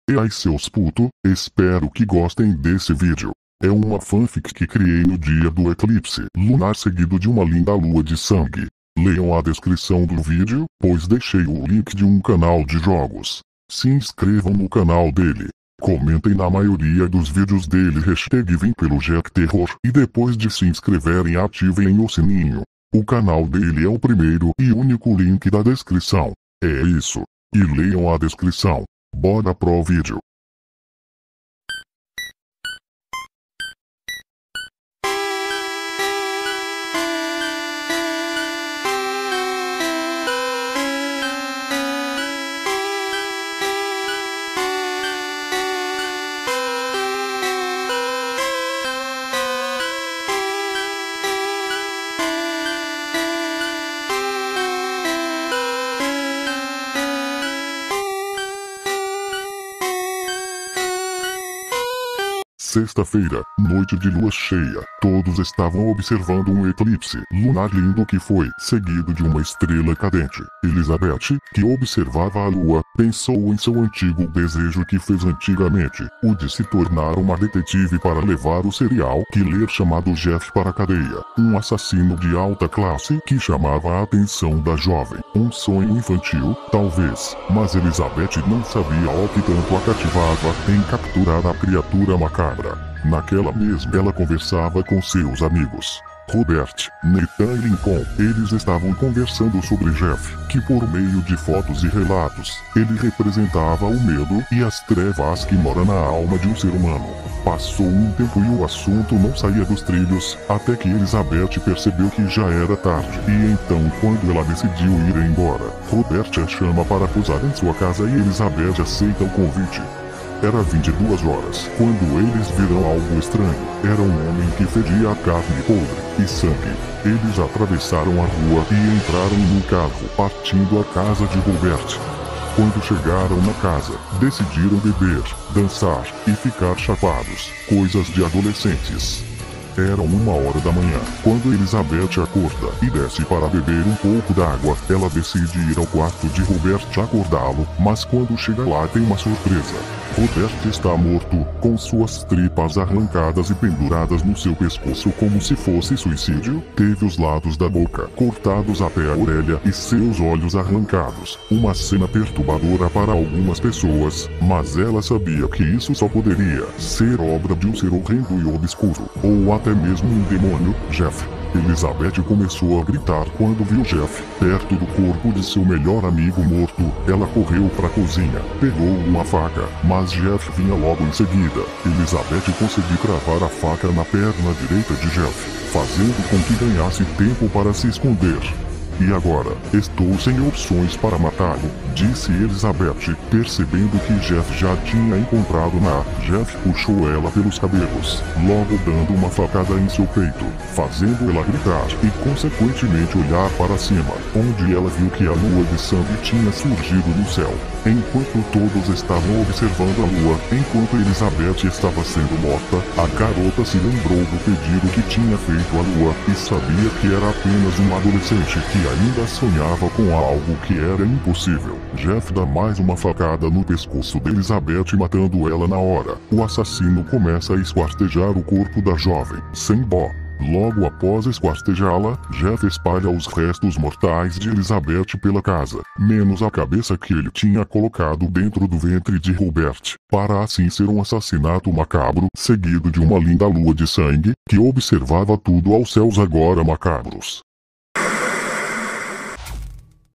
E aí seus puto, espero que gostem desse vídeo. É uma fanfic que criei no dia do eclipse lunar seguido de uma linda lua de sangue. Leiam a descrição do vídeo, pois deixei o link de um canal de jogos. Se inscrevam no canal dele. Comentem na maioria dos vídeos dele #vem pelo Jack Terror e depois de se inscreverem ativem o sininho. O canal dele é o primeiro e único link da descrição. É isso. E leiam a descrição. Bora pro vídeo. Sexta-feira, noite de lua cheia, todos estavam observando um eclipse lunar lindo que foi seguido de uma estrela cadente. Elizabeth, que observava a lua, pensou em seu antigo desejo que fez antigamente, o de se tornar uma detetive para levar o serial killer chamado Jeff para a cadeia, um assassino de alta classe que chamava a atenção da jovem. Um sonho infantil, talvez, mas Elizabeth não sabia o que tanto a cativava em capturar a criatura macabra. Naquela mesma ela conversava com seus amigos Robert, Nathan e Lincoln. Eles estavam conversando sobre Jeff, que por meio de fotos e relatos, ele representava o medo e as trevas que moram na alma de um ser humano. Passou um tempo e o assunto não saía dos trilhos, até que Elizabeth percebeu que já era tarde. E então, quando ela decidiu ir embora, Robert a chama para posar em sua casa e Elizabeth aceita o convite. Era 22 horas, quando eles viram algo estranho. Era um homem que fedia a carne podre e sangue. Eles atravessaram a rua e entraram no carro, partindo à casa de Robert. Quando chegaram na casa, decidiram beber, dançar e ficar chapados, coisas de adolescentes. Era 1h da manhã, quando Elizabeth acorda e desce para beber um pouco d'água. Ela decide ir ao quarto de Robert acordá-lo, mas quando chega lá tem uma surpresa. Robert está morto, com suas tripas arrancadas e penduradas no seu pescoço como se fosse suicídio. Teve os lados da boca cortados até a orelha e seus olhos arrancados. Uma cena perturbadora para algumas pessoas, mas ela sabia que isso só poderia ser obra de um ser horrendo e obscuro, ou até mesmo um demônio. Jeff. Elizabeth começou a gritar quando viu Jeff perto do corpo de seu melhor amigo morto. Ela correu para a cozinha, pegou uma faca, mas Jeff vinha logo em seguida. Elizabeth conseguiu cravar a faca na perna direita de Jeff, fazendo com que ganhasse tempo para se esconder. E agora, estou sem opções para matá-lo, disse Elizabeth, percebendo que Jeff já tinha encontrado Jeff puxou ela pelos cabelos, logo dando uma facada em seu peito, fazendo ela gritar e consequentemente olhar para cima, onde ela viu que a lua de sangue tinha surgido no céu. Enquanto todos estavam observando a lua, enquanto Elizabeth estava sendo morta, a garota se lembrou do pedido que tinha feito à lua e sabia que era apenas um adolescente que ainda sonhava com algo que era impossível. Jeff dá mais uma facada no pescoço de Elizabeth, matando ela na hora. O assassino começa a esquartejar o corpo da jovem, sem dó. Logo após esquartejá-la, Jeff espalha os restos mortais de Elizabeth pela casa, menos a cabeça que ele tinha colocado dentro do ventre de Robert, para assim ser um assassinato macabro, seguido de uma linda lua de sangue, que observava tudo aos céus agora macabros.